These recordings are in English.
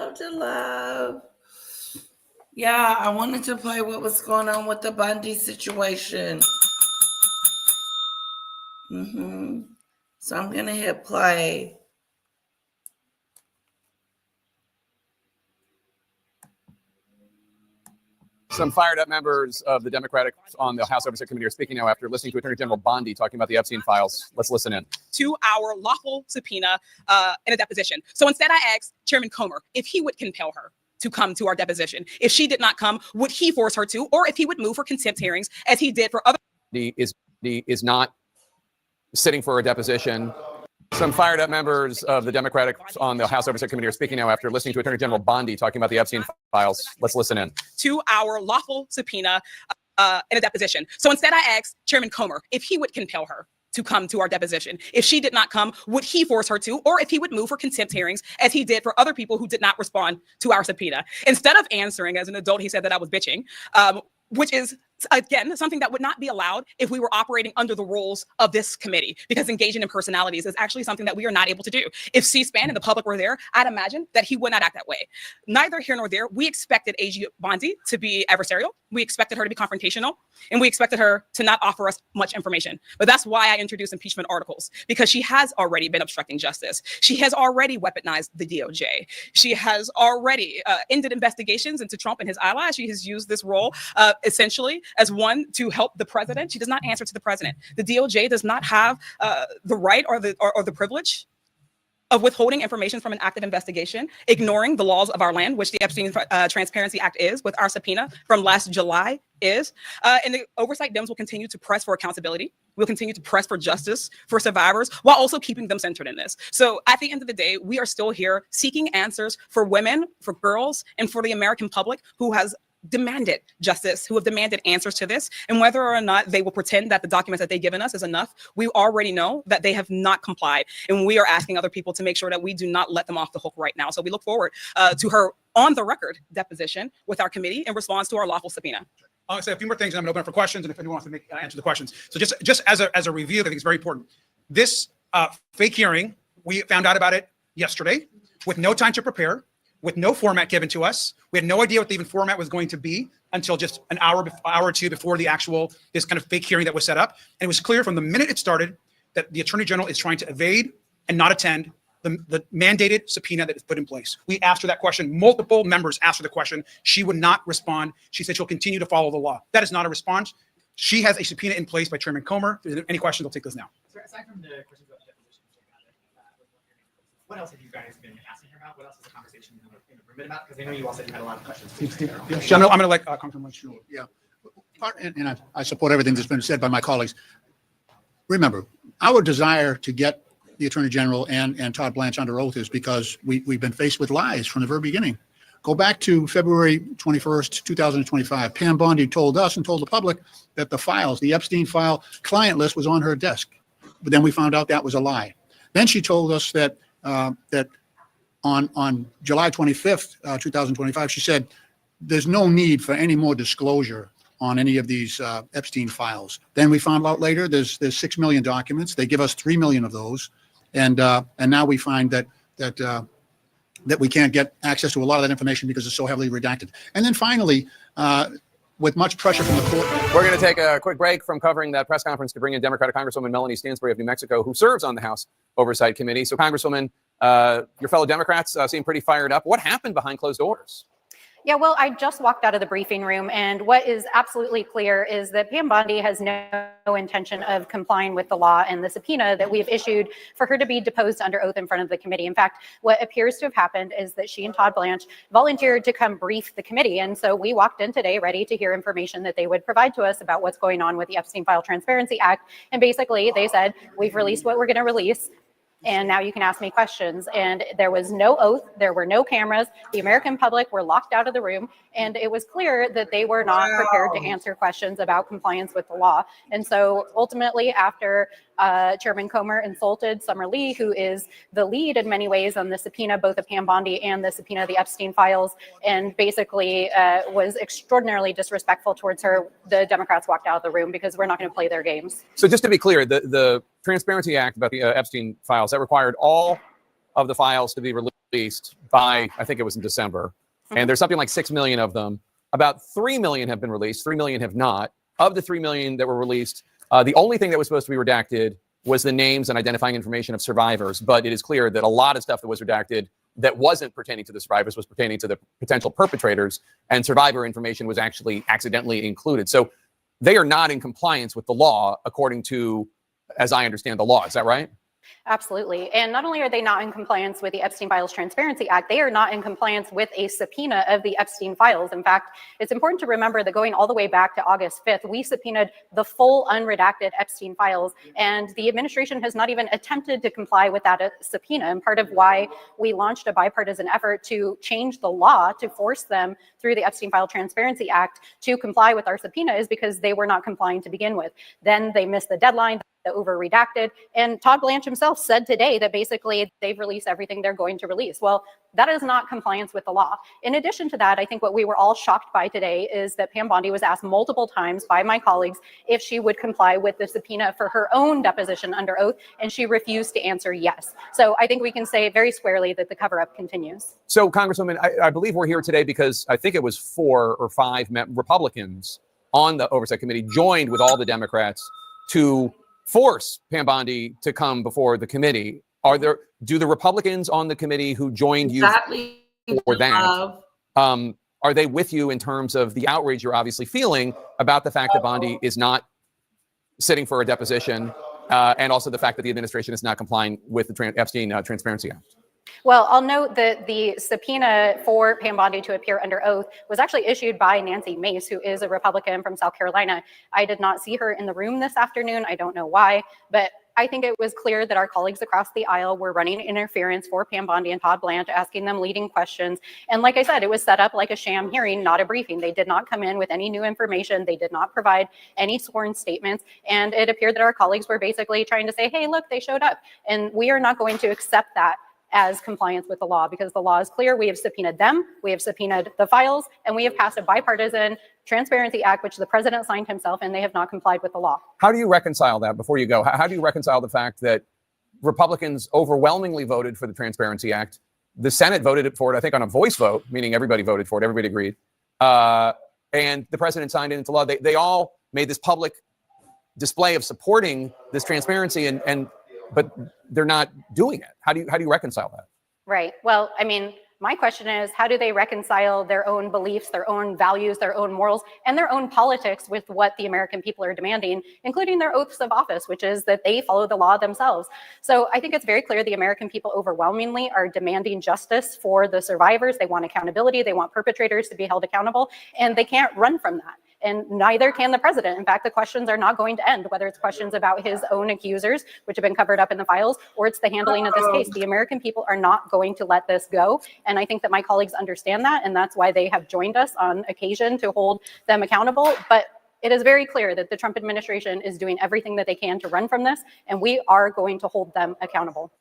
love to love. Yeah, I wanted to play what was going on with the Bondi situation. So I'm going to hit play. Some fired up members of the Democratic on the House Oversight Committee are speaking now after listening to Attorney General Bondi talking about the Epstein files. Let's listen in. To our lawful subpoena in a deposition. So instead I asked Chairman Comer if he would compel her to come to our deposition. If she did not come, would he force her to, or if he would move for contempt hearings as he did for other. Is not sitting for a deposition. Some fired up members of the Democratic on the House Oversight Committee are speaking now after listening to Attorney General Bondi talking about the Epstein files. Let's listen in. To our lawful subpoena in a deposition. So instead I asked Chairman Comer if he would compel her to come to our deposition. If she did not come, would he force her to, or if he would move for contempt hearings as he did for other people who did not respond to our subpoena. Instead of answering as an adult, he said that I was bitching, which is, again, something that would not be allowed if we were operating under the rules of this committee, because engaging in personalities is actually something that we are not able to do. If C-SPAN and the public were there, I'd imagine that he would not act that way. Neither here nor there. We expected AG Bondi to be adversarial. We expected her to be confrontational, and we expected her to not offer us much information. But that's why I introduced impeachment articles, because she has already been obstructing justice. She has already weaponized the DOJ. She has already ended investigations into Trump and his allies. She has used this role essentially as one to help the president. She does not answer to the president. The DOJ does not have the right or the privilege of withholding information from an active investigation, ignoring the laws of our land, which the Epstein Transparency Act is, with our subpoena from last July is. And the oversight Dems will continue to press for accountability. We'll continue to press for justice for survivors while also keeping them centered in this. So at the end of the day, we are still here seeking answers for women, for girls, and for the American public who has demanded justice, who have demanded answers to this. And whether or not they will pretend that the documents that they've given us is enough, we already know that they have not complied. And we are asking other people to make sure that we do not let them off the hook right now. So we look forward to her on the record deposition with our committee in response to our lawful subpoena. I'll say a few more things, and I'm going to open up for questions, and if anyone wants to answer the questions. So just as a review, I think it's very important. This fake hearing, we found out about it yesterday with no time to prepare, with no format given to us. We had no idea what the even format was going to be until just an hour or two before the actual, this kind of fake hearing that was set up. And it was clear from the minute it started that the Attorney General is trying to evade and not attend the mandated subpoena that is put in place. We asked her that question. Multiple members asked her the question. She would not respond. She said she'll continue to follow the law. That is not a response. She has a subpoena in place by Chairman Comer. If there's any questions, I'll take those now. So aside from the questions about the deposition, what else have you guys been asking her about? What else is the conversation in the room about? Because I know you all said you had a lot of questions. I'm going to let Congressman Lynch. Yeah, and I support everything that's been said by my colleagues. Remember, our desire to get the Attorney General and Todd Blanch under oath is because we've been faced with lies from the very beginning. Go back to February 21st, 2025. Pam Bondi told us and told the public that the files, the Epstein file client list was on her desk. But then we found out that was a lie. Then she told us that that on July 25th, 2025, she said, there's no need for any more disclosure on any of these Epstein files. Then we found out later there's 6 million documents. They give us 3 million of those. And now we find that we can't get access to a lot of that information because it's so heavily redacted. And then finally, with much pressure from the court. We're going to take a quick break from covering that press conference to bring in Democratic Congresswoman Melanie Stansbury of New Mexico, who serves on the House Oversight Committee. So, Congresswoman, your fellow Democrats seem pretty fired up. What happened behind closed doors? Yeah, well, I just walked out of the briefing room, and what is absolutely clear is that Pam Bondi has no intention of complying with the law and the subpoena that we have issued for her to be deposed under oath in front of the committee. In fact, what appears to have happened is that she and Todd Blanch volunteered to come brief the committee, and so we walked in today ready to hear information that they would provide to us about what's going on with the Epstein File Transparency Act, and basically they said, we've released what we're going to release, and now you can ask me questions. And there was no oath, there were no cameras, the American public were locked out of the room, and it was clear that they were not prepared to answer questions about compliance with the law. And so ultimately, after Chairman Comer insulted Summer Lee, who is the lead in many ways on the subpoena, both the Pam Bondi and the subpoena of the Epstein files, and basically was extraordinarily disrespectful towards her, the Democrats walked out of the room because we're not going to play their games. So just to be clear, the Transparency Act about the Epstein files, that required all of the files to be released released by, I think it was in December, and there's something like 6 million of them. About 3 million have been released, 3 million have not. Of the 3 million that were released, the only thing that was supposed to be redacted was the names and identifying information of survivors. But it is clear that a lot of stuff that was redacted that wasn't pertaining to the survivors was pertaining to the potential perpetrators, and survivor information was actually accidentally included. So they are not in compliance with the law, according to, as I understand the law. Is that right? Absolutely. And not only are they not in compliance with the Epstein Files Transparency Act, they are not in compliance with a subpoena of the Epstein files. In fact, it's important to remember that going all the way back to August 5th, we subpoenaed the full unredacted Epstein files, and the administration has not even attempted to comply with that subpoena. And part of why we launched a bipartisan effort to change the law to force them through the Epstein File Transparency Act to comply with our subpoena is because they were not complying to begin with. Then they missed the deadline, over redacted. And Todd Blanch himself said today that basically they've released everything they're going to release. Well, that is not compliance with the law. In addition to that, I think what we were all shocked by today is that Pam Bondi was asked multiple times by my colleagues if she would comply with the subpoena for her own deposition under oath, and she refused to answer yes. So I think we can say very squarely that the cover-up continues. So, Congresswoman, I believe we're here today because I think it was 4 or 5 Republicans on the Oversight Committee joined with all the Democrats to force Pam Bondi to come before the committee. Do the Republicans on the committee who joined you for that, are they with you in terms of the outrage you're obviously feeling about the fact that Bondi is not sitting for a deposition, and also the fact that the administration is not complying with the Epstein Transparency Act? Well, I'll note that the subpoena for Pam Bondi to appear under oath was actually issued by Nancy Mace, who is a Republican from South Carolina. I did not see her in the room this afternoon. I don't know why, but I think it was clear that our colleagues across the aisle were running interference for Pam Bondi and Todd Blanch, asking them leading questions. And like I said, it was set up like a sham hearing, not a briefing. They did not come in with any new information. They did not provide any sworn statements. And it appeared that our colleagues were basically trying to say, hey, look, they showed up. And we are not going to accept that as compliance with the law, because the law is clear. We have subpoenaed them, we have subpoenaed the files, and we have passed a bipartisan Transparency Act, which the president signed himself, and they have not complied with the law. How do you reconcile that, before you go? How do you reconcile the fact that Republicans overwhelmingly voted for the Transparency Act? The Senate voted for it, I think, on a voice vote, meaning everybody voted for it, everybody agreed. And the president signed it into law. They all made this public display of supporting this transparency, but they're not doing it. How do you reconcile that? Right. Well, I mean, my question is, how do they reconcile their own beliefs, their own values, their own morals, and their own politics with what the American people are demanding, including their oaths of office, which is that they follow the law themselves? So I think it's very clear the American people overwhelmingly are demanding justice for the survivors. They want accountability. They want perpetrators to be held accountable, and they can't run from that. And neither can the president. In fact, the questions are not going to end, whether it's questions about his own accusers, which have been covered up in the files, or it's the handling of this case. The American people are not going to let this go. And I think that my colleagues understand that. And that's why they have joined us on occasion to hold them accountable. But it is very clear that the Trump administration is doing everything that they can to run from this. And we are going to hold them accountable.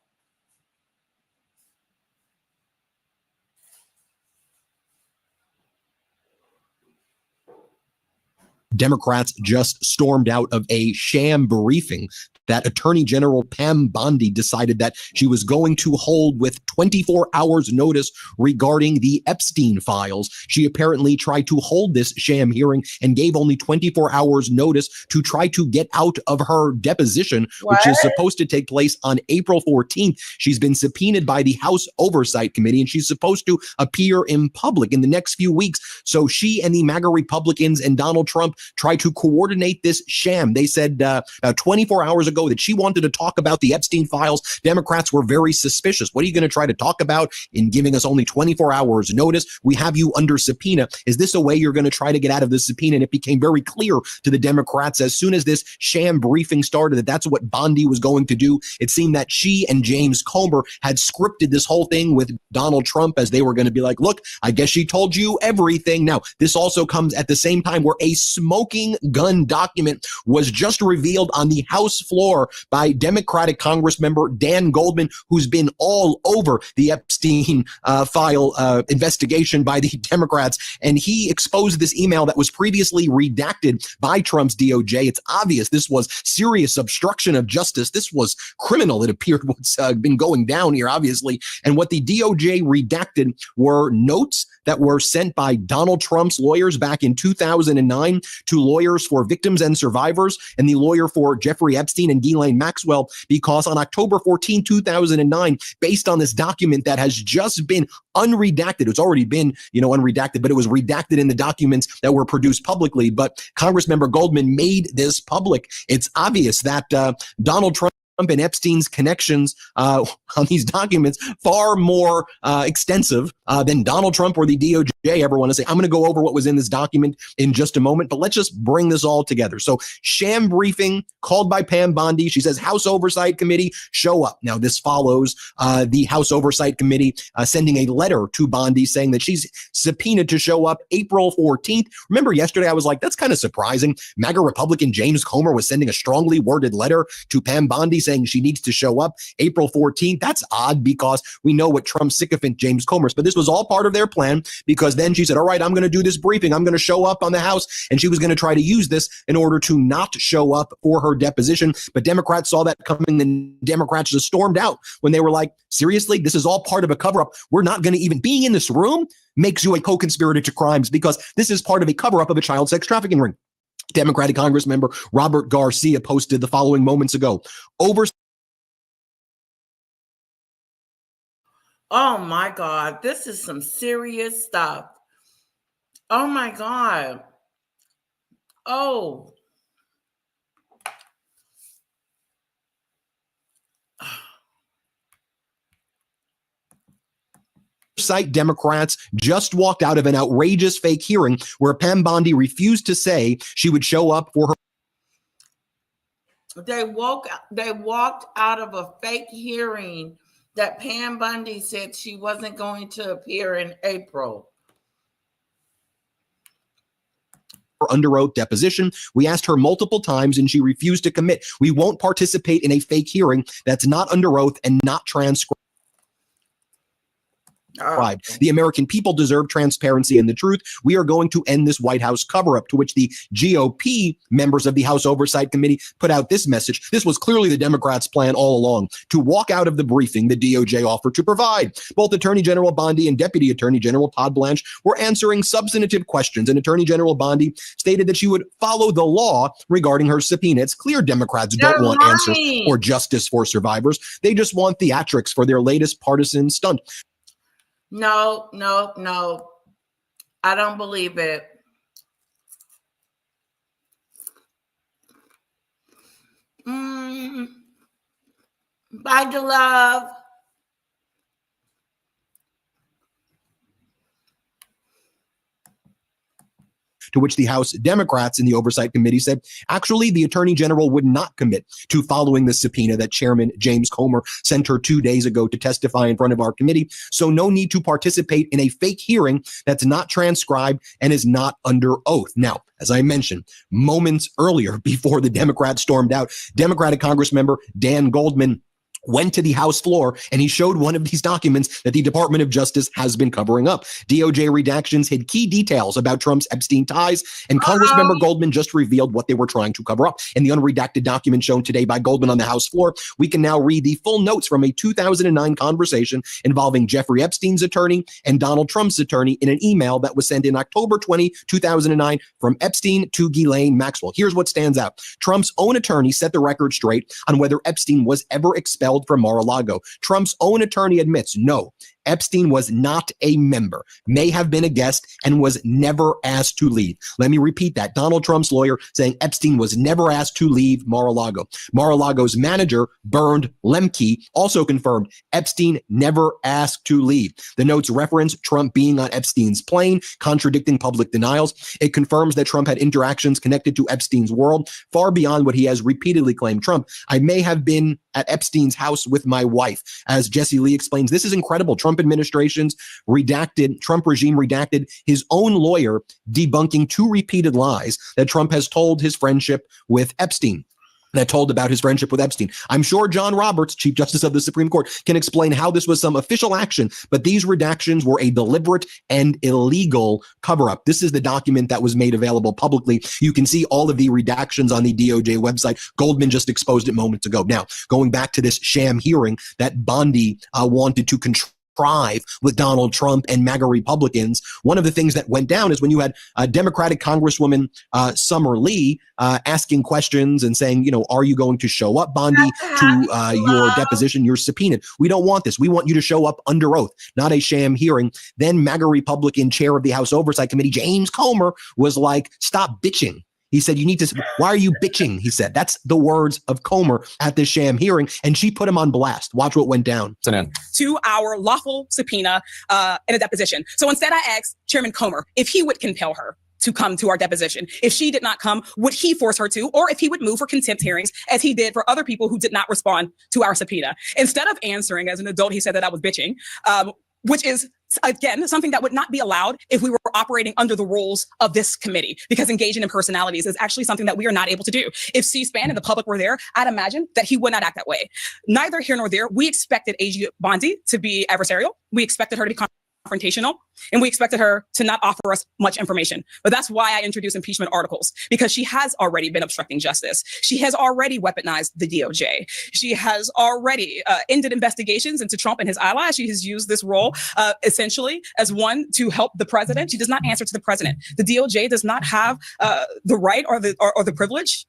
Democrats just stormed out of a sham briefing that Attorney General Pam Bondi decided that she was going to hold with 24 hours notice regarding the Epstein files. She apparently tried to hold this sham hearing and gave only 24 hours notice to try to get out of her deposition, which is supposed to take place on April 14th. She's been subpoenaed by the House Oversight Committee, and she's supposed to appear in public in the next few weeks. So she and the MAGA Republicans and Donald Trump tried to coordinate this sham. They said about 24 hours ago that she wanted to talk about the Epstein files. Democrats were very suspicious. What are you going to try to talk about in giving us only 24 hours notice? We have you under subpoena. Is this a way you're going to try to get out of the subpoena? And it became very clear to the Democrats as soon as this sham briefing started that that's what Bondi was going to do. It seemed that she and James Comer had scripted this whole thing with Donald Trump, as they were going to be like, look, I guess she told you everything. Now, this also comes at the same time where a smoking gun document was just revealed on the House floor floor by Democratic Congressmember Dan Goldman, who's been all over the Epstein file investigation by the Democrats. And he exposed this email that was previously redacted by Trump's DOJ. It's obvious this was serious obstruction of justice. This was criminal, it appeared, what's been going down here, obviously. And what the DOJ redacted were notes that were sent by Donald Trump's lawyers back in 2009 to lawyers for victims and survivors and the lawyer for Jeffrey Epstein and Ghislaine Maxwell, because on October 14, 2009, based on this document that has just been unredacted, it's already been, unredacted, but it was redacted in the documents that were produced publicly. But Congressmember Goldman made this public. It's obvious that Donald Trump and Epstein's connections on these documents far more extensive than Donald Trump or the DOJ ever want to say. I'm going to go over what was in this document in just a moment, but let's just bring this all together. So, sham briefing called by Pam Bondi. She says, House Oversight Committee, show up. Now, this follows the House Oversight Committee sending a letter to Bondi saying that she's subpoenaed to show up April 14th. Remember yesterday, I was like, that's kind of surprising. MAGA Republican James Comer was sending a strongly worded letter to Pam Bondi saying she needs to show up April 14th. That's odd because we know what Trump sycophant James Comer is, but this was all part of their plan, because then she said, all right, I'm going to do this briefing. I'm going to show up on the House. And she was going to try to use this in order to not show up for her deposition. But Democrats saw that coming, and Democrats just stormed out when they were like, seriously, this is all part of a cover up. We're not going to even being in this room makes you a co-conspirator to crimes, because this is part of a cover up of a child sex trafficking ring. Democratic Congressmember Robert Garcia posted the following moments ago. Oh my God, this is some serious stuff. Oh my God. Oh. Oversight Democrats just walked out of an outrageous fake hearing where Pam Bondi refused to say she would show up for her. They walked out of a fake hearing that Pam Bondi said she wasn't going to appear in April. Under oath deposition. We asked her multiple times and she refused to commit. We won't participate in a fake hearing that's not under oath and not transcribed. The American people deserve transparency and the truth. We are going to end this White House cover-up, to which the GOP members of the House Oversight Committee put out this message. This was clearly the Democrats' plan all along, to walk out of the briefing the DOJ offered to provide. Both Attorney General Bondi and Deputy Attorney General Todd Blanch were answering substantive questions, and Attorney General Bondi stated that she would follow the law regarding her subpoena. It's clear Democrats don't want answers or justice for survivors. They just want theatrics for their latest partisan stunt. No. I don't believe it. Bye, love. To which the House Democrats in the Oversight Committee said, actually, the Attorney General would not commit to following the subpoena that Chairman James Comer sent her 2 days ago to testify in front of our committee. So no need to participate in a fake hearing that's not transcribed and is not under oath. Now, as I mentioned moments earlier, before the Democrats stormed out, Democratic Congressmember Dan Goldman went to the House floor and he showed one of these documents that the Department of Justice has been covering up. DOJ redactions hid key details about Trump's Epstein ties, and Congressmember Goldman just revealed what they were trying to cover up. In the unredacted document shown today by Goldman on the House floor, we can now read the full notes from a 2009 conversation involving Jeffrey Epstein's attorney and Donald Trump's attorney in an email that was sent in October 20, 2009 from Epstein to Ghislaine Maxwell. Here's what stands out. Trump's own attorney set the record straight on whether Epstein was ever expelled from Mar-a-Lago. Trump's own attorney admits, no, Epstein was not a member, may have been a guest, and was never asked to leave. Let me repeat that. Donald Trump's lawyer saying Epstein was never asked to leave Mar-a-Lago. Mar-a-Lago's manager, Bernd Lemke, also confirmed Epstein never asked to leave. The notes reference Trump being on Epstein's plane, contradicting public denials. It confirms that Trump had interactions connected to Epstein's world, far beyond what he has repeatedly claimed. Trump, I may have been at Epstein's house with my wife. As Jesse Lee explains, this is incredible. Trump administration's redacted, Trump regime redacted his own lawyer debunking two repeated lies that Trump has told his friendship with Epstein. that told about his friendship with Epstein. I'm sure John Roberts, Chief Justice of the Supreme Court, can explain how this was some official action, but these redactions were a deliberate and illegal cover-up. This is the document that was made available publicly. You can see all of the redactions on the DOJ website. Goldman just exposed it moments ago. Now, going back to this sham hearing that Bondi wanted to contrive with Donald Trump and MAGA Republicans, one of the things that went down is when you had Democratic Congresswoman Summer Lee asking questions and saying, you know, are you going to show up, Bondi, to your deposition? You're subpoenaed. We don't want this. We want you to show up under oath, not a sham hearing. Then MAGA Republican chair of the House Oversight Committee, James Comer, was like, stop bitching. He said, you need to, why are you bitching? He said, that's the words of Comer at this sham hearing. And she put him on blast. Watch what went down. To our lawful subpoena in a deposition. So instead, I asked Chairman Comer if he would compel her to come to our deposition. If she did not come, would he force her to, or if he would move for contempt hearings as he did for other people who did not respond to our subpoena? Instead of answering as an adult, he said that I was bitching, which is, again, something that would not be allowed if we were operating under the rules of this committee, because engaging in personalities is actually something that we are not able to do. If C-SPAN and the public were there, I'd imagine that he would not act that way. Neither here nor there. We expected AG Bondi to be adversarial. We expected her to be confrontational, and we expected her to not offer us much information. But that's why I introduced impeachment articles, because she has already been obstructing justice. She has already weaponized the DOJ. She has already ended investigations into Trump and his allies. She has used this role essentially as one to help the president. She does not answer to the president. The DOJ does not have the right or the privilege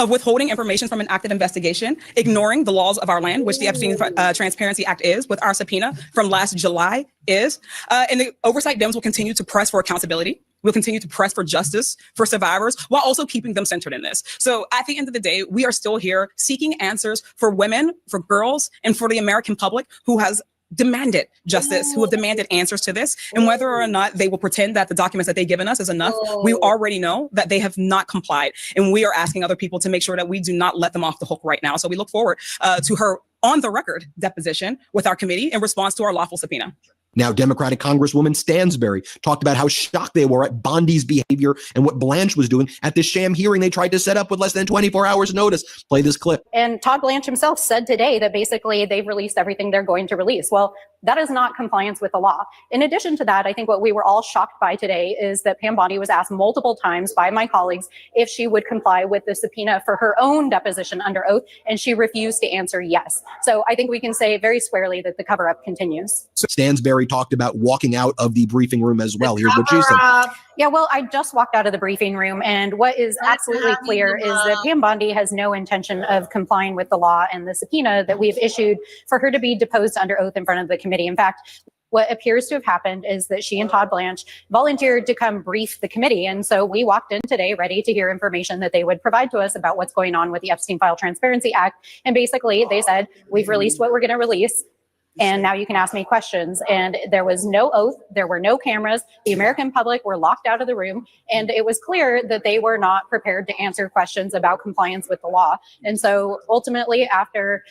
of withholding information from an active investigation, ignoring the laws of our land, which the Epstein Transparency Act is, with our subpoena from last July is. And the oversight Dems will continue to press for accountability. We'll continue to press for justice for survivors while also keeping them centered in this. So at the end of the day, we are still here seeking answers for women, for girls, and for the American public who has demanded justice, who have demanded answers to this, and whether or not they will pretend that the documents that they've given us is enough, we already know that they have not complied, and we are asking other people to make sure that we do not let them off the hook right now. So we look forward to her on the record deposition with our committee in response to our lawful subpoena. Now, Democratic Congresswoman Stansbury talked about how shocked they were at Bondi's behavior and what Blanch was doing at this sham hearing they tried to set up with less than 24 hours notice. Play this clip. And Todd Blanch himself said today that basically they've released everything they're going to release. Well, that is not compliance with the law. In addition to that, I think what we were all shocked by today is that Pam Bondi was asked multiple times by my colleagues if she would comply with the subpoena for her own deposition under oath, and she refused to answer yes. So I think we can say very squarely that the cover-up continues. So Stansbury talked about walking out of the briefing room as well. Here's what she said. Yeah, well, I just walked out of the briefing room, and what is absolutely clear is that Pam Bondi has no intention of complying with the law and the subpoena that we've issued for her to be deposed under oath in front of the committee. In fact, what appears to have happened is that she and Todd Blanch volunteered to come brief the committee. And so we walked in today ready to hear information that they would provide to us about what's going on with the Epstein File Transparency Act. And basically they said, we've released what we're going to release, and now you can ask me questions. And there was no oath. There were no cameras. The American public were locked out of the room. And it was clear that they were not prepared to answer questions about compliance with the law. And so ultimately, after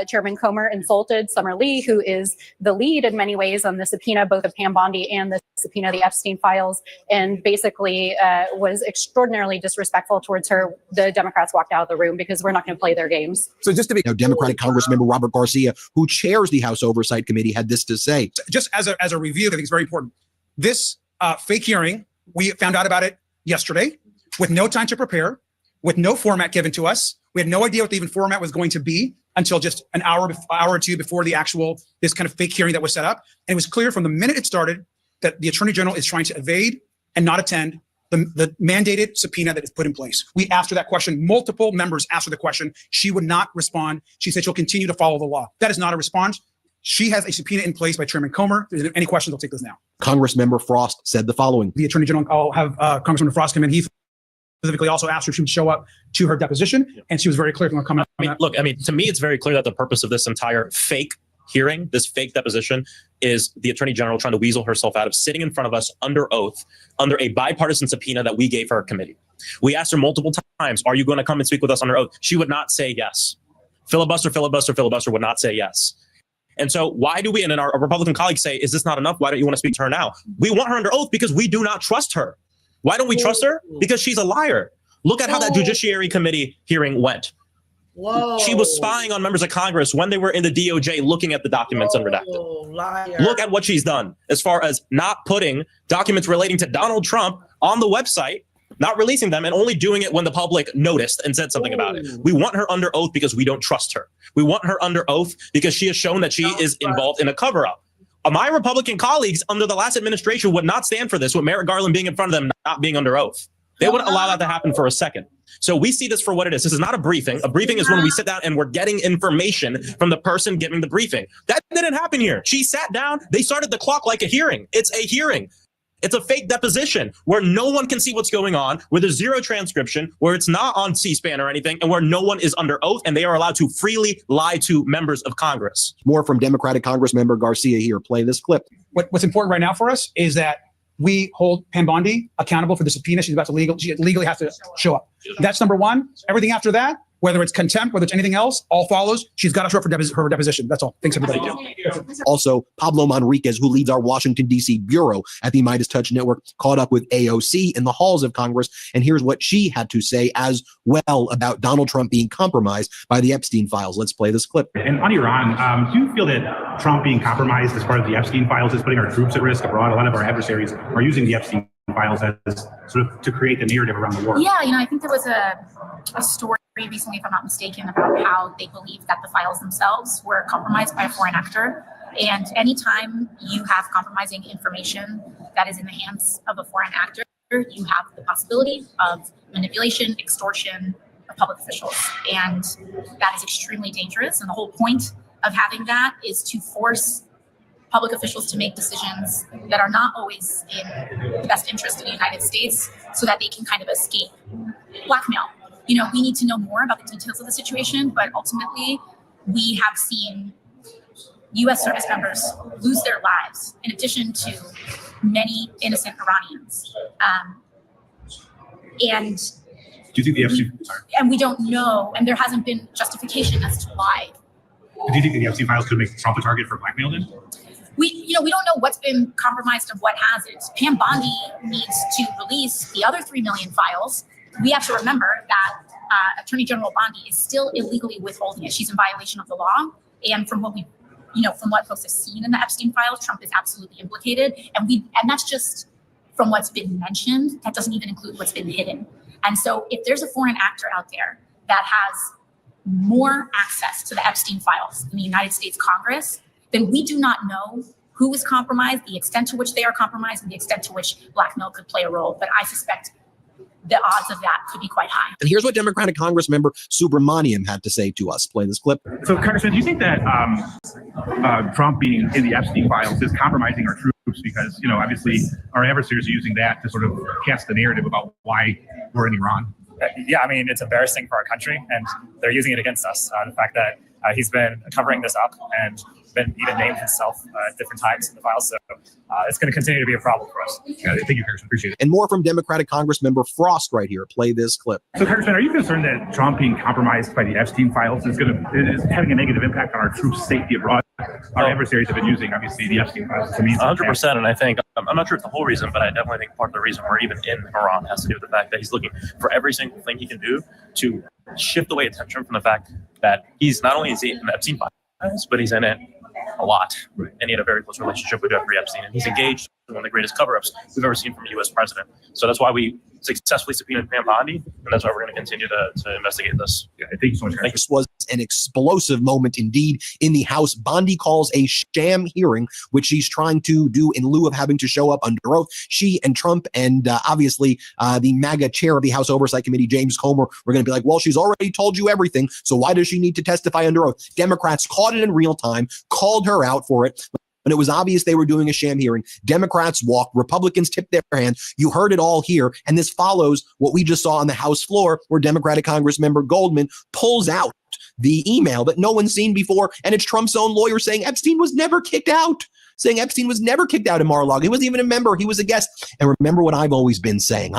Chairman Comer insulted Summer Lee, who is the lead in many ways on the subpoena, both of Pam Bondi and the subpoena, the Epstein files, and basically was extraordinarily disrespectful towards her, the Democrats walked out of the room because we're not going to play their games. So just to be, Democratic Congressmember Robert Garcia, who chairs the House Oversight Committee, had this to say. Just as a review, I think it's very important. This fake hearing, we found out about it yesterday with no time to prepare, with no format given to us. We had no idea what the even format was going to be until just an hour or two before the actual, this kind of fake hearing that was set up. And it was clear from the minute it started that the Attorney General is trying to evade and not attend the mandated subpoena that is put in place. We asked her that question. Multiple members asked her the question. She would not respond. She said she'll continue to follow the law. That is not a response. She has a subpoena in place by Chairman Comer. If there's any questions, I'll take those now. Congressmember Frost said the following. The Attorney General, I'll have Congressman Frost come in. He specifically also asked her if she would show up to her deposition, and she was very clear to come out. Look, to me, it's very clear that the purpose of this entire fake hearing, this fake deposition, is the Attorney General trying to weasel herself out of sitting in front of us under oath, under a bipartisan subpoena that we gave her committee. We asked her multiple times, are you going to come and speak with us under oath? She would not say yes. Filibuster would not say yes. And so why do we, and then our Republican colleagues say, is this not enough? Why don't you want to speak to her now? We want her under oath because we do not trust her. Why don't we trust her? Because she's a liar. Look at how that Judiciary Committee hearing went. Whoa. She was spying on members of Congress when they were in the DOJ looking at the documents unredacted. Liar. Look at what she's done as far as not putting documents relating to Donald Trump on the website, not releasing them, and only doing it when the public noticed and said something about it. We want her under oath because we don't trust her. We want her under oath because she has shown that she is involved in a cover-up. My Republican colleagues under the last administration would not stand for this, with Merrick Garland being in front of them, not being under oath. They wouldn't allow that to happen for a second. So we see this for what it is. This is not a briefing. A briefing is when we sit down and we're getting information from the person giving the briefing. That didn't happen here. She sat down. They started the clock like a hearing. It's a hearing. It's a fake deposition where no one can see what's going on, where there's zero transcription, where it's not on C-SPAN or anything, and where no one is under oath, and they are allowed to freely lie to members of Congress. More from Democratic Congressmember Garcia here. Play this clip. What's important right now for us is that we hold Pam Bondi accountable for the subpoena. She legally has to show up. That's number one. Everything after that, whether it's contempt, whether it's anything else, all follows. She's got to show up for her deposition. That's all. Thanks, everybody. Also, Pablo Manriquez, who leads our Washington, D.C. bureau at the Midas Touch Network, caught up with AOC in the halls of Congress. And here's what she had to say as well about Donald Trump being compromised by the Epstein files. Let's play this clip. And on Iran, do you feel that Trump being compromised as part of the Epstein files is putting our troops at risk abroad? A lot of our adversaries are using the Epstein files as sort of to create the narrative around the war. Yeah, I think there was a story recently, if I'm not mistaken, about how they believed that the files themselves were compromised by a foreign actor. And anytime you have compromising information that is in the hands of a foreign actor, you have the possibility of manipulation, extortion of public officials. And that is extremely dangerous. And the whole point of having that is to force public officials to make decisions that are not always in the best interest of the United States so that they can kind of escape blackmail. We need to know more about the details of the situation, but ultimately we have seen U.S. service members lose their lives in addition to many innocent Iranians. And do you think the Epstein? And we don't know, and there hasn't been justification as to why. Do you think the Epstein files could make Trump a target for blackmail then? We don't know what's been compromised and what hasn't. Pam Bondi needs to release the other 3 million files. We have to remember that Attorney General Bondi is still illegally withholding it. She's in violation of the law. And from what from what folks have seen in the Epstein files, Trump is absolutely implicated. And that's just from what's been mentioned. That doesn't even include what's been hidden. And so if there's a foreign actor out there that has more access to the Epstein files in the United States Congress, then we do not know who is compromised, the extent to which they are compromised, and the extent to which blackmail could play a role. But I suspect the odds of that could be quite high. And here's what Democratic Congressmember Subramaniam had to say to us. Play this clip. So, Congressman, do you think that Trump being in the Epstein files is compromising our troops? Because, obviously our adversaries are using that to sort of cast the narrative about why we're in Iran. Yeah, it's embarrassing for our country, and they're using it against us. The fact that he's been covering this up and been even named himself at different times in the files. So it's going to continue to be a problem for us. Yeah, thank you, Congressman. Appreciate it. And more from Democratic Congressmember Frost right here. Play this clip. So, Congressman, are you concerned that Trump being compromised by the Epstein files is having a negative impact on our troops' safety abroad? Our adversaries have been using, obviously, the Epstein files. 100%. And I think, I'm not sure it's the whole reason, but I definitely think part of the reason we're even in Iran has to do with the fact that he's looking for every single thing he can do to shift away attention from the fact that he's not only is he in the Epstein files, but he's in it a lot. And he had a very close relationship with Jeffrey Epstein. And he's engaged in one of the greatest cover-ups we've ever seen from a U.S. president. So that's why we successfully subpoenaed Pam Bondi, and that's why we're going to continue to investigate this. Yeah, thank you so much. This was an explosive moment indeed in the House. Bondi calls a sham hearing, which she's trying to do in lieu of having to show up under oath. She and Trump and obviously the MAGA chair of the House Oversight Committee, James Comer, were going to be like, well, she's already told you everything, so why does she need to testify under oath? Democrats caught it in real time, called her out for it. When it was obvious they were doing a sham hearing, Democrats walked, Republicans tipped their hand. You heard it all here. And this follows what we just saw on the House floor, where Democratic Congressmember Goldman pulls out the email that no one's seen before. And it's Trump's own lawyer saying Epstein was never kicked out. Saying Epstein was never kicked out of Mar-a-Lago. He wasn't even a member. He was a guest. And remember what I've always been saying.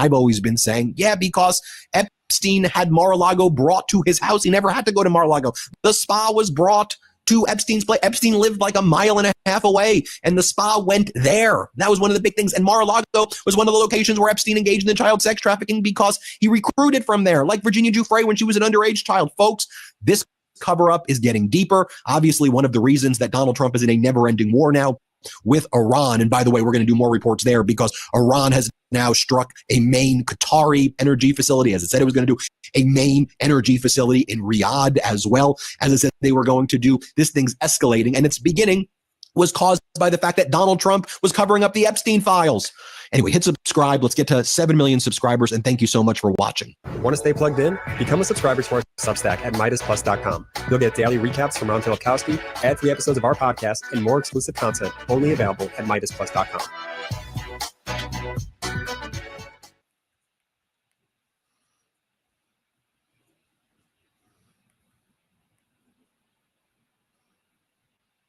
Yeah, because Epstein had Mar-a-Lago brought to his house. He never had to go to Mar-a-Lago. The spa was brought to Epstein's place. Epstein lived like a mile and a half away, and the spa went there. That was one of the big things. And Mar-a-Lago was one of the locations where Epstein engaged in child sex trafficking because he recruited from there, like Virginia Giuffre when she was an underage child. Folks, this cover-up is getting deeper. Obviously, one of the reasons that Donald Trump is in a never-ending war now with Iran. And by the way, we're going to do more reports there because Iran has now struck a main Qatari energy facility, as it said it was going to do, a main energy facility in Riyadh as well. As I said, they were going to do. This thing's escalating, and its beginning was caused by the fact that Donald Trump was covering up the Epstein files. Anyway, hit subscribe. Let's get to 7 million subscribers, and thank you so much for watching. Want to stay plugged in? Become a subscriber to our Substack at MidasPlus.com. You'll get daily recaps from Ron Filipkowski, ad-free episodes of our podcast, and more exclusive content only available at MidasPlus.com.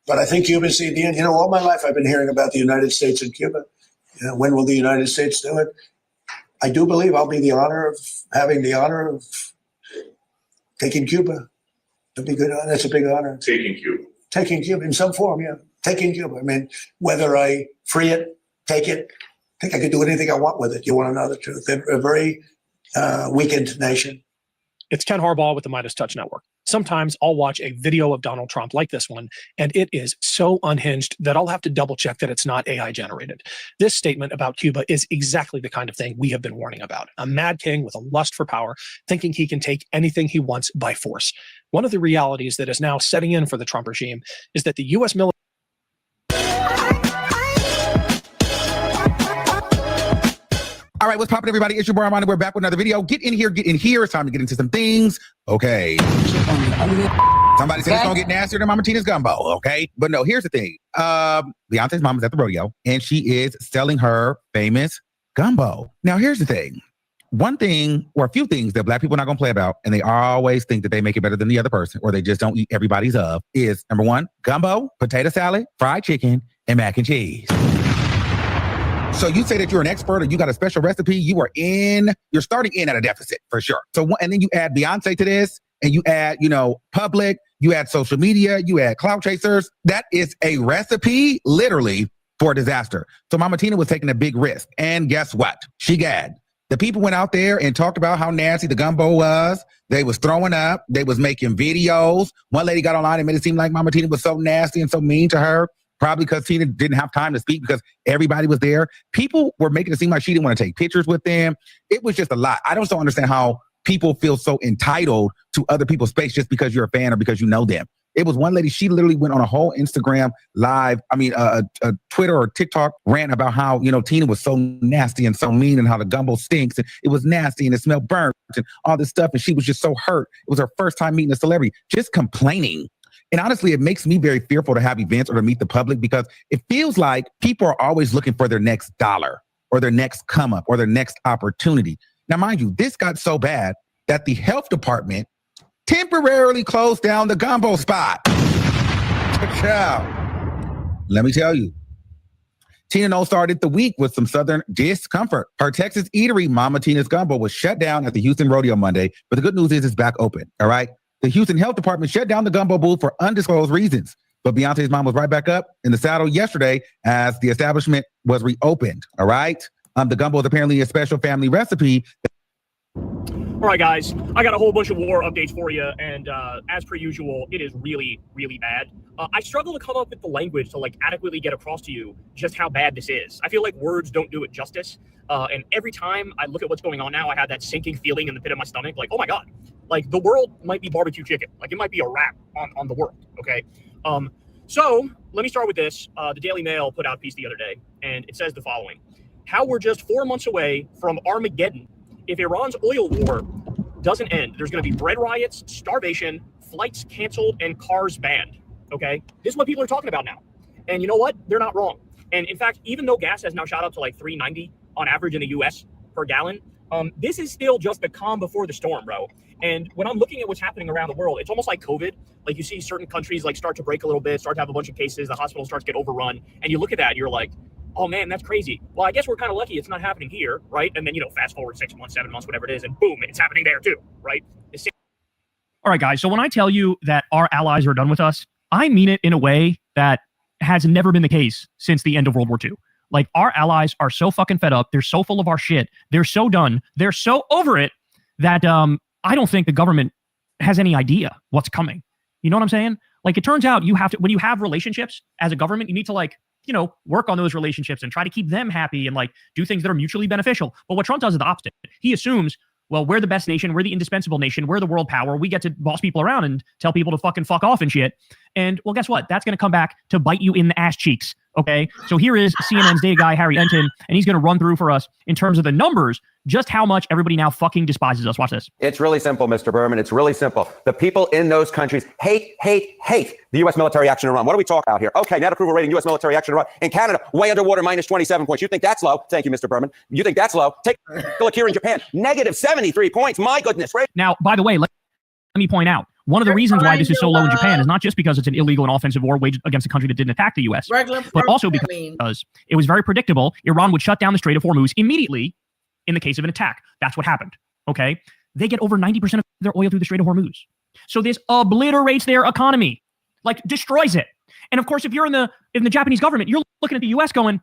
But I think Cuba's the end. You know, all my life I've been hearing about the United States and Cuba. You know, when will the United States do it? I do believe I'll be having the honor of taking Cuba. That'd be good. That's a big honor. Taking Cuba. Taking Cuba in some form, yeah. Taking Cuba. I mean, whether I free it, take it, I think I could do anything I want with it. You want to know the truth? They're a very weakened nation. It's Ken Harbaugh with the Midas Touch Network. Sometimes I'll watch a video of Donald Trump like this one, and it is so unhinged that I'll have to double check that it's not AI generated. This statement about Cuba is exactly the kind of thing we have been warning about. A mad king with a lust for power, thinking he can take anything he wants by force. One of the realities that is now setting in for the Trump regime is that the U.S. military. All right, what's poppin', everybody? It's your boy Armando. We're back with another video. Get in here, get in here. It's time to get into some things. Okay. Somebody said it's gonna get nastier than Mama Tina's gumbo, okay? But no, here's the thing. Beyonce's mom is at the rodeo, and she is selling her famous gumbo. Now, here's the thing. One thing, or a few things that Black people are not gonna play about, and they always think that they make it better than the other person, or they just don't eat everybody's of, is number one, gumbo, potato salad, fried chicken, and mac and cheese. So you say that you're an expert or you got a special recipe, you're starting in at a deficit for sure. So, and then you add Beyonce to this, and you add, public, you add social media, you add clout chasers. That is a recipe, literally, for disaster. So Mama Tina was taking a big risk. And guess what? She gagged. The people went out there and talked about how nasty the gumbo was. They was throwing up. They was making videos. One lady got online and made it seem like Mama Tina was so nasty and so mean to her. Probably because Tina didn't have time to speak because everybody was there. People were making it seem like she didn't want to take pictures with them. It was just a lot. I don't understand how people feel so entitled to other people's space just because you're a fan or because you know them. It was one lady, she literally went on a whole Instagram live, a Twitter or TikTok rant about how, Tina was so nasty and so mean and how the gumbo stinks and it was nasty and it smelled burnt and all this stuff. And she was just so hurt. It was her first time meeting a celebrity, just complaining. And honestly, it makes me very fearful to have events or to meet the public because it feels like people are always looking for their next dollar or their next come up or their next opportunity. Now, mind you, this got so bad that the health department temporarily closed down the gumbo spot. Let me tell you, Tina Knoll started the week with some Southern discomfort. Her Texas eatery, Mama Tina's Gumbo, was shut down at the Houston Rodeo Monday, but the good news is it's back open, all right? The Houston Health Department shut down the gumbo booth for undisclosed reasons. But Beyonce's mom was right back up in the saddle yesterday as the establishment was reopened. All right. The gumbo is apparently a special family recipe. All right, guys, I got a whole bunch of war updates for you. And as per usual, it is really, really bad. I struggle to come up with the language to adequately get across to you just how bad this is. I feel like words don't do it justice. And every time I look at what's going on now, I have that sinking feeling in the pit of my stomach. Oh my God, the world might be barbecue chicken. It might be a wrap on the world. Okay. So let me start with this. The Daily Mail put out a piece the other day, and it says the following: how we're just 4 months away from Armageddon. If Iran's oil war doesn't end, there's going to be bread riots, starvation, flights canceled, and cars banned. Okay. This is what people are talking about now. And you know what? They're not wrong. And in fact, even though gas has now shot up to $3.90 on average in the US per gallon, this is still just the calm before the storm, bro. And when I'm looking at what's happening around the world, it's almost like COVID. You see certain countries start to break a little bit, start to have a bunch of cases, the hospital starts to get overrun. And you look at that and you're like, oh man, that's crazy. Well, I guess we're kind of lucky it's not happening here, right? And then, fast forward 6 months, 7 months, whatever it is, and boom, it's happening there too, right? All right, guys. So when I tell you that our allies are done with us, I mean it in a way that has never been the case since the end of World War II. Like, our allies are so fucking fed up. They're so full of our shit. They're so done. They're so over it that I don't think the government has any idea what's coming. You know what I'm saying? Like, it turns out you have to, when you have relationships as a government, you need to, like, you know, work on those relationships and try to keep them happy and, like, do things that are mutually beneficial. But what Trump does is the opposite. He assumes, well, we're the best nation. We're the indispensable nation. We're the world power. We get to boss people around and tell people to fucking fuck off and shit. And, well, guess what? That's going to come back to bite you in the ass cheeks. Okay? So here is CNN's data guy, Harry Enton, and he's going to run through for us in terms of the numbers, just how much everybody now fucking despises us. Watch this. It's really simple, Mr. Berman. It's really simple. The people in those countries hate the U.S. military action in Iran. What are we talking about here? Okay, net approval rating, U.S. military action in Iran. In Canada, way underwater, minus 27 points. You think that's low? Thank you, Mr. Berman. You think that's low? Take a look here in Japan. Negative 73 points. My goodness. Now, by the way, let me point out, one of the reasons why this is so low in Japan is not just because it's an illegal and offensive war waged against a country that didn't attack the U.S., but also because it was very predictable. Iran would shut down the Strait of Hormuz immediately in the case of an attack. That's what happened. Okay? They get over 90% of their oil through the Strait of Hormuz. So this obliterates their economy, like destroys it. And of course, if you're in the Japanese government, you're looking at the U.S. going,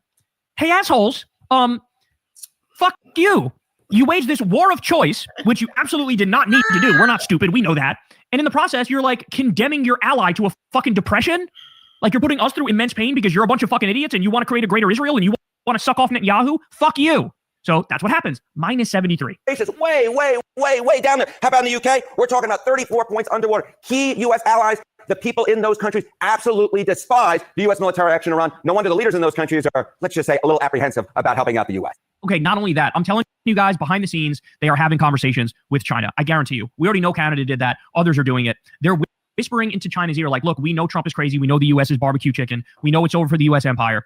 hey, assholes, fuck you. You waged this war of choice, which you absolutely did not need to do. We're not stupid. We know that. And in the process, you're like condemning your ally to a fucking depression. Like, you're putting us through immense pain because you're a bunch of fucking idiots and you want to create a greater Israel and you want to suck off Netanyahu. Fuck you. So that's what happens. Minus 73. It's way down there. How about in the UK? We're talking about 34 points underwater. Key U.S. allies, the people in those countries absolutely despise the U.S. military action in Iran. No wonder the leaders in those countries are, let's just say, a little apprehensive about helping out the U.S. Okay, not only that, I'm telling you guys, behind the scenes, they are having conversations with China. I guarantee you. We already know Canada did that. Others are doing it. They're whispering into China's ear, like, look, we know Trump is crazy. We know the U.S. is barbecue chicken. We know it's over for the U.S. empire.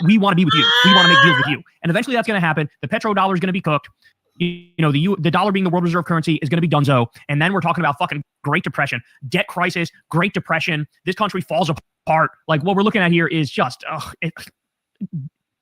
We want to be with you. We want to make deals with you. And eventually that's going to happen. The petrodollar is going to be cooked. You know, the dollar being the world reserve currency is going to be donezo. And then we're talking about fucking Great Depression, debt crisis, Great Depression. This country falls apart. Like, what we're looking at here is just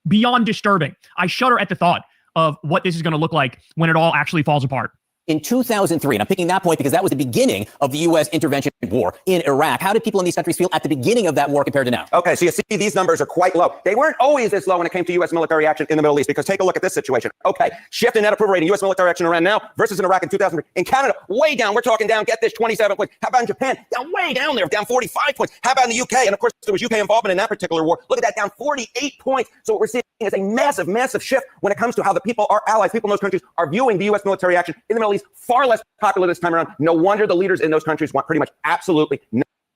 beyond disturbing. I shudder at the thought of what this is going to look like when it all actually falls apart. In 2003, and I'm picking that point because that was the beginning of the U.S. intervention war in Iraq. How did people in these countries feel at the beginning of that war compared to now? Okay, so you see these numbers are quite low. They weren't always this low when it came to U.S. military action in the Middle East, because take a look at this situation. Okay, shift in net approval rating, U.S. military action in Iran now versus in Iraq in 2003. In Canada, way down. We're talking down, get this, 27 points. How about in Japan? Down way down there, down 45 points. How about in the UK? And of course, there was UK involvement in that particular war. Look at that, down 48 points. So what we're seeing is a massive shift when it comes to how the people, our allies, people in those countries are viewing the U.S. military action in the Middle East. Far less popular this time around. No wonder the leaders in those countries want pretty much absolutely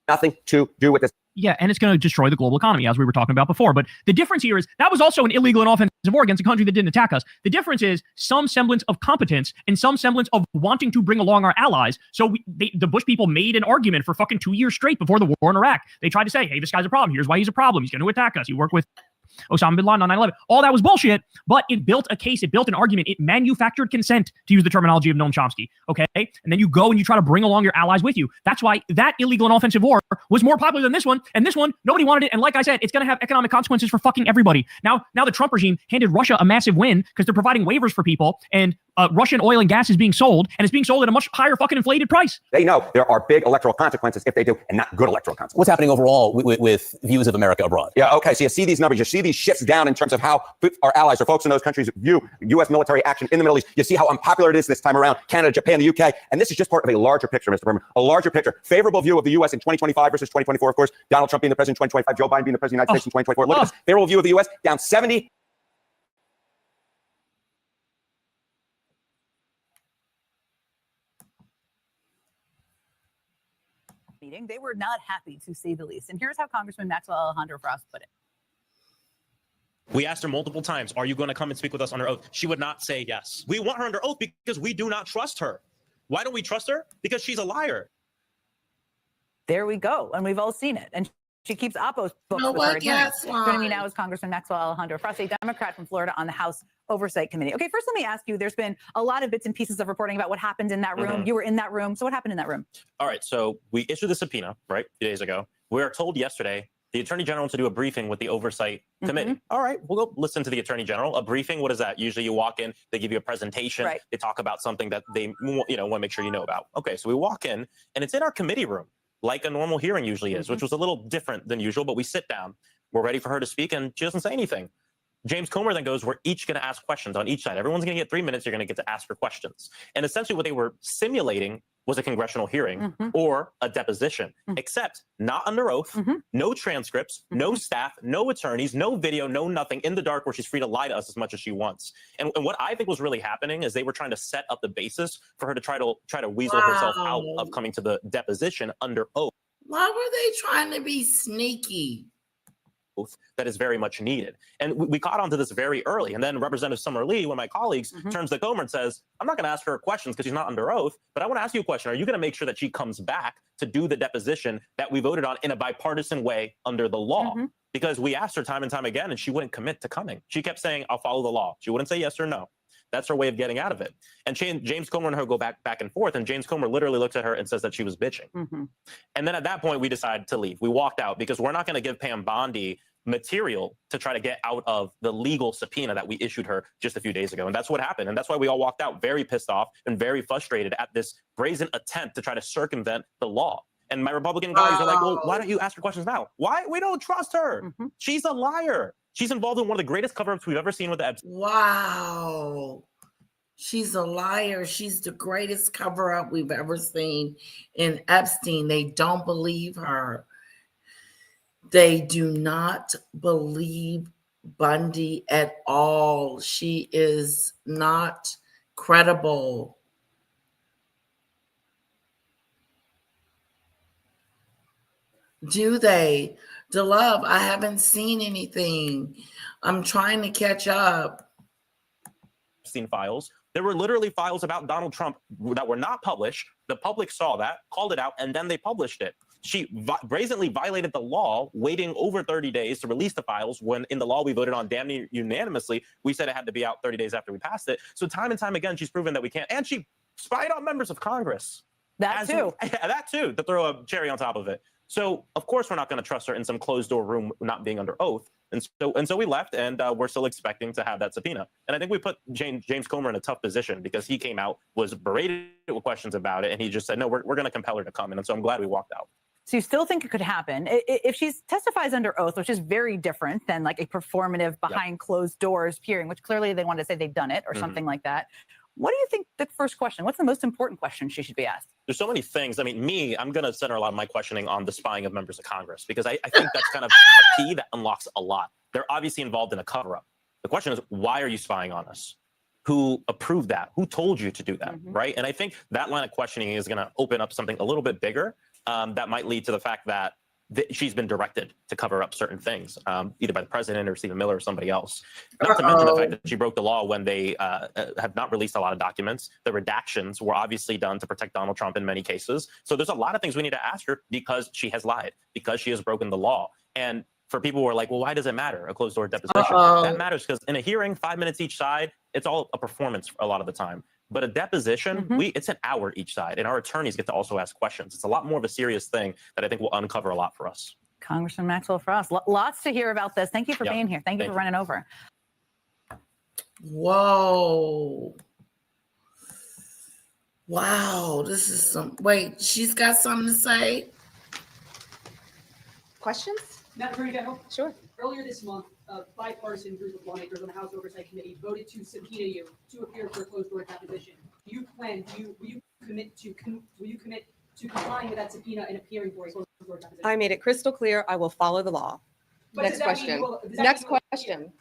nothing to do with this. Yeah, and it's going to destroy the global economy, as we were talking about before. But the difference here is that was also an illegal and offensive war against a country that didn't attack us. The difference is some semblance of competence and some semblance of wanting to bring along our allies. So the Bush people made an argument for fucking 2 years straight before the war in Iraq. They tried to say, hey, this guy's a problem. Here's why he's a problem. He's going to attack us. You work with Osama bin Laden on 9/11. All that was bullshit, but it built a case. It built an argument. It manufactured consent, to use the terminology of Noam Chomsky. Okay, and then you go and you try to bring along your allies with you. That's why that illegal and offensive war was more popular than this one. And this one, nobody wanted it. And like I said, it's going to have economic consequences for fucking everybody. Now the Trump regime handed Russia a massive win because they're providing waivers for people, and Russian oil and gas is being sold, and it's being sold at a much higher fucking inflated price. They know there are big electoral consequences if they do, and not good electoral consequences. What's happening overall with views of America abroad? Yeah, okay, so you see these numbers, you see these shifts down in terms of how our allies or folks in those countries view U.S. military action in the Middle East. You see how unpopular it is this time around, Canada, Japan, the UK, and this is just part of a larger picture, Mr. Berman, a larger picture. Favorable view of the U.S. in 2025 versus 2024, of course. Donald Trump being the president in 2025, Joe Biden being the president of the United States in 2024. Look at this. Favorable view of the U.S. down 70. Meeting. They were not happy, to say the least. And here's how Congressman Maxwell Alejandro Frost put it. We asked her multiple times, are you going to come and speak with us under oath? She would not say yes. We want her under oath because we do not trust her. Why don't we trust her? Because she's a liar. There we go. And we've all seen it. And she keeps Oppo's books with her. Joining me now is Congressman Maxwell Alejandro Frost, a Democrat from Florida on the House Oversight Committee. Okay, first let me ask you, there's been a lot of bits and pieces of reporting about what happened in that room. You were in that room. So what happened in that room? All right, so we issued the subpoena, right, 2 days ago. We were told yesterday the Attorney General to do a briefing with the Oversight Committee. All right, we'll go listen to the Attorney General. A briefing, what is that? Usually you walk in, they give you a presentation, they talk about something that they want to make sure you know about. Okay, so we walk in, and it's in our committee room. like a normal hearing usually is, which was a little different than usual, but we sit down, we're ready for her to speak, and she doesn't say anything. James Comer then goes, we're each going to ask questions on each side. Everyone's going to get 3 minutes. You're going to get to ask her questions. And essentially what they were simulating was a congressional hearing or a deposition, except not under oath, no transcripts, no staff, no attorneys, no video, no nothing, in the dark, where she's free to lie to us as much as she wants. And what I think was really happening is they were trying to set up the basis for her to try to weasel herself out of coming to the deposition under oath. Why were they trying to be sneaky? That is very much needed. And we caught on to this very early. And then Representative Summer Lee, one of my colleagues, turns to Comer and says, I'm not going to ask her questions because she's not under oath, but I want to ask you a question. Are you going to make sure that she comes back to do the deposition that we voted on in a bipartisan way under the law? Because we asked her time and time again, and she wouldn't commit to coming. She kept saying, I'll follow the law. She wouldn't say yes or no. That's her way of getting out of it. And James Comer and her go back and forth, and James Comer literally looks at her and says that she was bitching. And then at that point, we decided to leave. We walked out because we're not going to give Pam Bondi material to try to get out of the legal subpoena that we issued her just a few days ago. And that's what happened. And that's why we all walked out very pissed off and very frustrated at this brazen attempt to try to circumvent the law. And my Republican colleagues are like, well, why don't you ask her questions now? Why? We don't trust her. She's a liar. She's involved in one of the greatest cover-ups we've ever seen with the Epstein. Wow. She's a liar. She's the greatest cover-up we've ever seen in Epstein. They don't believe her. They do not believe Bundy at all. She is not credible. Do they? DeLove, I haven't seen anything. I'm trying to catch up. Epstein files. There were literally files about Donald Trump that were not published. The public saw that, called it out, and then they published it. She brazenly violated the law, waiting over 30 days to release the files when in the law we voted on damn near unanimously. We said it had to be out 30 days after we passed it. So time and time again, she's proven that we can't. And she spied on members of Congress. That too, to throw a cherry on top of it. So of course we're not going to trust her in some closed door room, not being under oath. And so we left, and we're still expecting to have that subpoena. And I think we put James Comer in a tough position because he came out, was berated with questions about it, and he just said, no, we're going to compel her to come in. And so I'm glad we walked out. So you still think it could happen if she testifies under oath, which is very different than like a performative behind closed doors hearing, which clearly they want to say they've done it or something like that. What do you think the first question? What's the most important question she should be asked? There's so many things. I mean, I'm going to center a lot of my questioning on the spying of members of Congress because I think that's kind of a key that unlocks a lot. They're obviously involved in a cover-up. The question is, why are you spying on us? Who approved that? Who told you to do that, right? And I think that line of questioning is going to open up something a little bit bigger that might lead to the fact that she's been directed to cover up certain things, either by the president or Stephen Miller or somebody else. Not to mention the fact that she broke the law when they have not released a lot of documents. The redactions were obviously done to protect Donald Trump in many cases. So there's a lot of things we need to ask her because she has lied, because she has broken the law. And for people who are like, well, why does it matter? A closed door deposition. That matters because in a hearing, 5 minutes each side, it's all a performance a lot of the time. But a deposition, it's an hour each side, and our attorneys get to also ask questions. It's a lot more of a serious thing that I think will uncover a lot for us. Congressman Maxwell Frost, lots to hear about this. Thank you for being here. Thank you for running over. Whoa. Wow, this is some, wait, she's got something to say? Questions? Madam Attorney General? Sure. Earlier this month, a bipartisan group of lawmakers on the House Oversight Committee voted to subpoena you to appear for a closed-door deposition. Will you commit to complying with that subpoena and appearing for a closed-door deposition? I made it crystal clear. I will follow the law. Next question. Next question.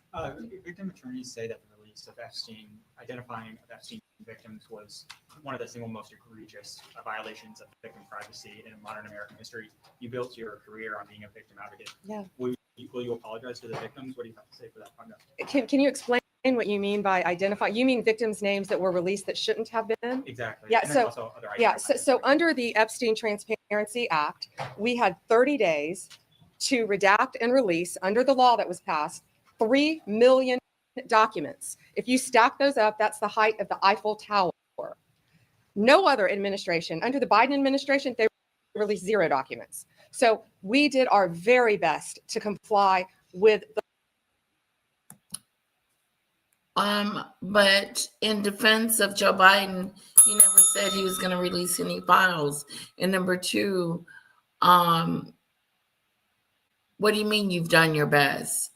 Victim attorneys say that the release of Epstein, identifying of Epstein victims was one of the single most egregious violations of victim privacy in modern American history. You built your career on being a victim advocate. Yeah. Will you apologize to the victims? What do you have to say for that conduct? Can you explain what you mean by identify? You mean victims' names that were released that shouldn't have been? Exactly. Yeah. So under the Epstein Transparency Act, we had 30 days to redact and release under the law that was passed 3 million documents. If you stack those up, that's the height of the Eiffel Tower. No other administration, under the Biden administration, they released 0 documents. So we did our very best to comply with the but in defense of Joe Biden, he never said he was going to release any files. And number 2, What do you mean you've done your best?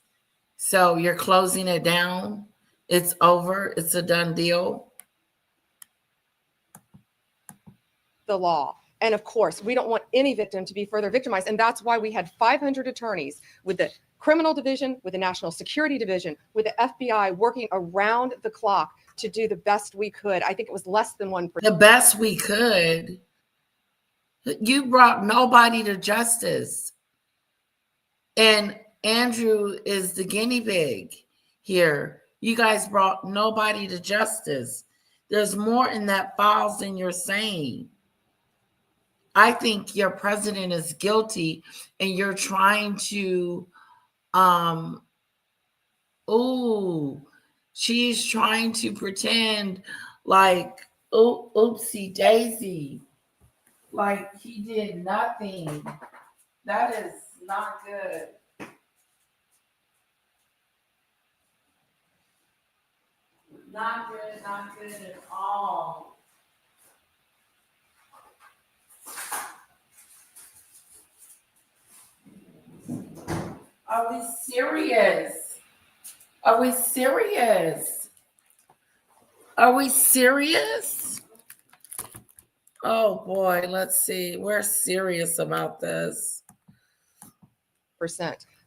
So you're closing it down? It's over? It's a done deal? The law. And of course, we don't want any victim to be further victimized. And that's why we had 500 attorneys with the criminal division, with the national security division, with the FBI working around the clock to do the best we could. I think it was less than 1%. The best we could? You brought nobody to justice. And Andrew is the guinea pig here. You guys brought nobody to justice. There's more in that files than you're saying. I think your president is guilty and you're trying to, she's trying to pretend like, oopsie daisy, like he did nothing. That is not good. Not good at all. Are we serious? Are we serious? Are we serious? Oh boy, let's see. We're serious about this.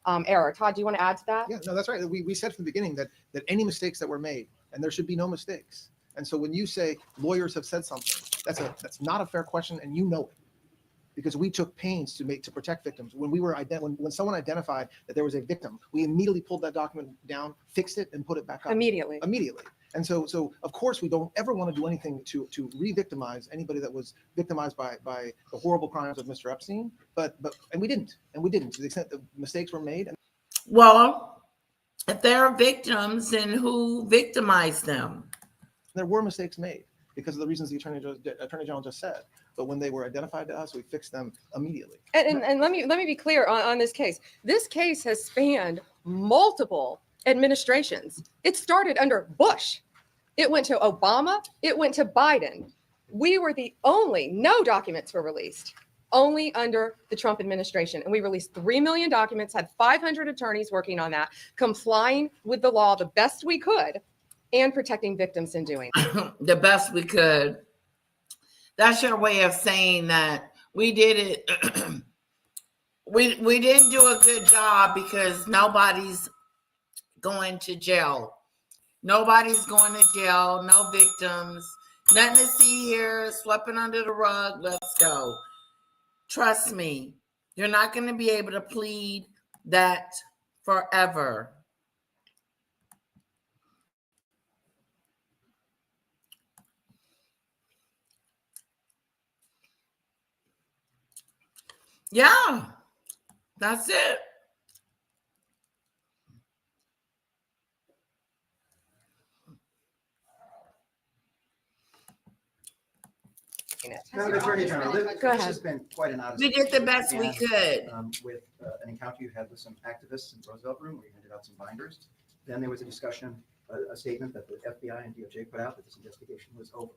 Error. Todd, do you want to add to that? Yeah, no, that's right. We said from the beginning that any mistakes that were made, and there should be no mistakes. And so when you say lawyers have said something, that's not a fair question, and you know it, because we took pains to protect victims. When we were when someone identified that there was a victim, we immediately pulled that document down, fixed it, and put it back up immediately. And so of course we don't ever want to do anything to re-victimize anybody that was victimized by the horrible crimes of Mr. Epstein. But we didn't to the extent that mistakes were made. Well, if there are victims, then who victimized them? There were mistakes made because of the reasons the Attorney General just said. But when they were identified to us, we fixed them immediately. And let me be clear on this case. This case has spanned multiple administrations. It started under Bush. It went to Obama. It went to Biden. We were no documents were released, only under the Trump administration. And we released 3 million documents, had 500 attorneys working on that, complying with the law the best we could, and protecting victims in doing it. The best we could. That's your way of saying that we did it. we didn't do a good job because nobody's going to jail. Nobody's going to jail. No victims. Nothing to see here. Sweeping under the rug. Let's go. Trust me, you're not going to be able to plead that forever. Yeah, that's it. No, Attorney General, Go this ahead. has been quite an odyssey. We did the best we could. With an encounter you had with some activists in the Roosevelt Room where you handed out some binders. Then there was a discussion, a statement that the FBI and DOJ put out that this investigation was over.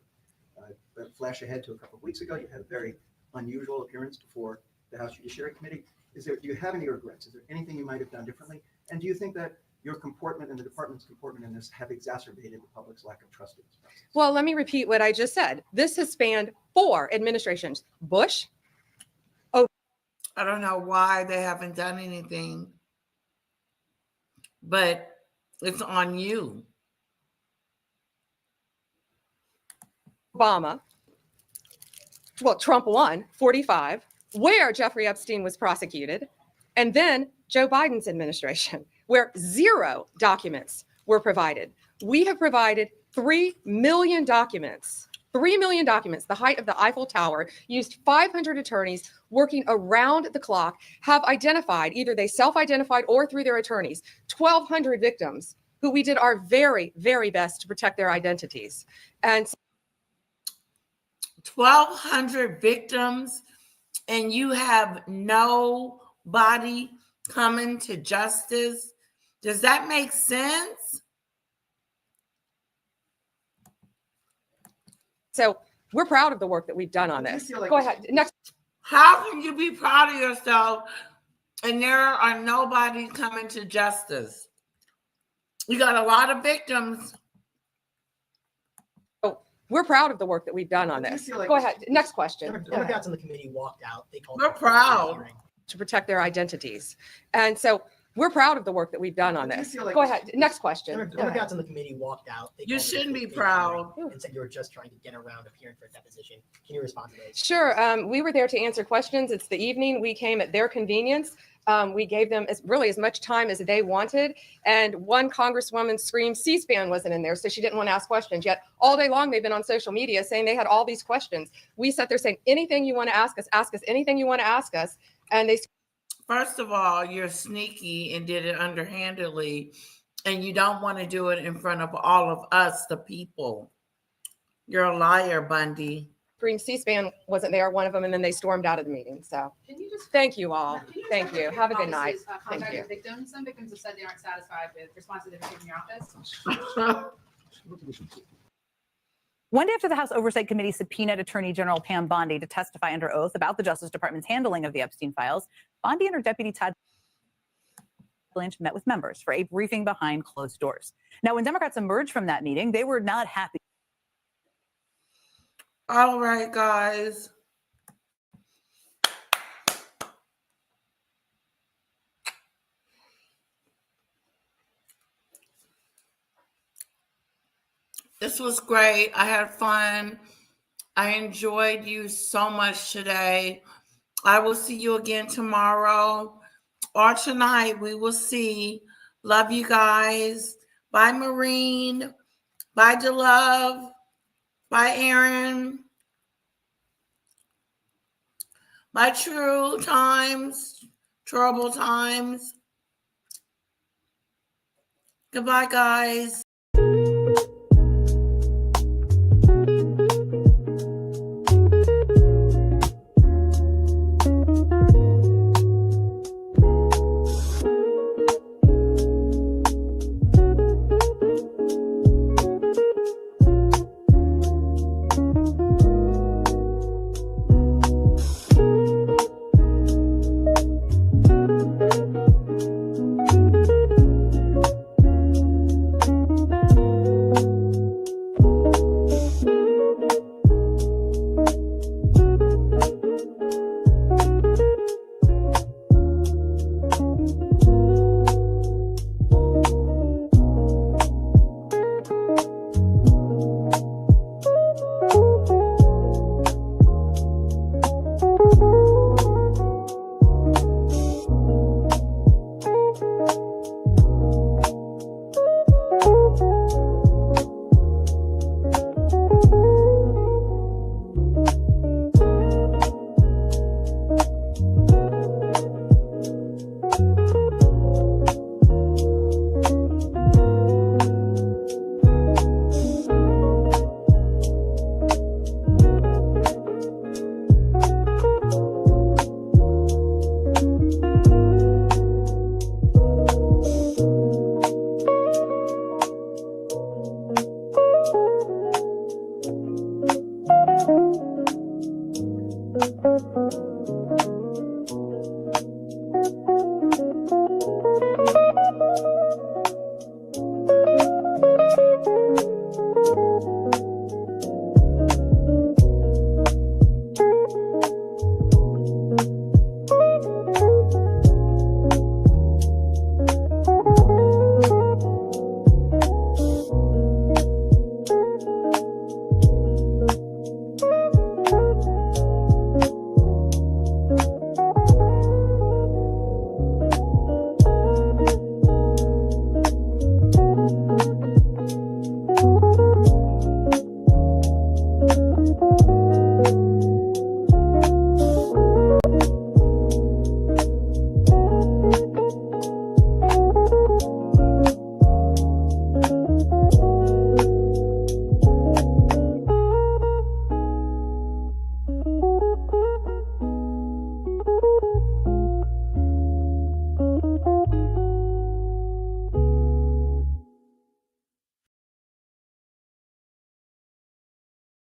But flash ahead to a couple of weeks ago, you had a very unusual appearance before the House Judiciary Committee. Do you have any regrets? Is there anything you might have done differently? And do you think that your comportment and the department's comportment in this have exacerbated the public's lack of trust in this process? Well, let me repeat what I just said. This has spanned 4 administrations. Bush. I don't know why they haven't done anything, but it's on you. Obama. Well, Trump won 45, where Jeffrey Epstein was prosecuted, and then Joe Biden's administration, where 0 documents were provided. We have provided 3 million documents. 3 million documents, the height of the Eiffel Tower, used 500 attorneys working around the clock, have identified, either they self-identified or through their attorneys, 1,200 victims who we did our very, very best to protect their identities. And 1,200 victims, and you have nobody coming to justice. Does that make sense? so we're proud of the work that we've done on this. Go ahead. Next. How can you be proud of yourself and there are nobody coming to justice? You got a lot of victims. Oh, we're proud of the work that we've done on this. Go ahead. Next question. Democrats in the committee walked out. They called We're proud to protect their identities. And so we're proud of the work that we've done on this. Go ahead. Next question. Democrats in the committee walked out. They You called it a shouldn't be fake proud. hearing and said you were just trying to get around appearing for a deposition. Can you respond to those? Sure. We were there to answer questions. It's the evening. We came at their convenience. We gave them as much time as they wanted. And one congresswoman screamed C-SPAN wasn't in there, so she didn't want to ask questions. Yet all day long, they've been on social media saying they had all these questions. We sat there saying, anything you want to ask us, anything you want to ask us. And they First of all, you're sneaky and did it underhandedly, and you don't want to do it in front of all of us, the people. You're a liar, Bundy. screamed C-SPAN wasn't there, one of them, and then they stormed out of the meeting. So thank you all. Thank you. Have a good night. Thank you. Victims. Some victims have said they aren't satisfied with responses they've received in your office. One day after the House Oversight Committee subpoenaed Attorney General Pam Bondi to testify under oath about the Justice Department's handling of the Epstein files, Bondi and her deputy Todd Blanch met with members for a briefing behind closed doors. Now, when Democrats emerged from that meeting, they were not happy. All right, guys. This was great. I had fun. I enjoyed you so much today. I will see you again tomorrow or tonight. We will see. Love you guys. Bye, Maureen. Bye, DeLove. Bye, Aaron. Bye, True Times. Trouble Times. Goodbye, guys.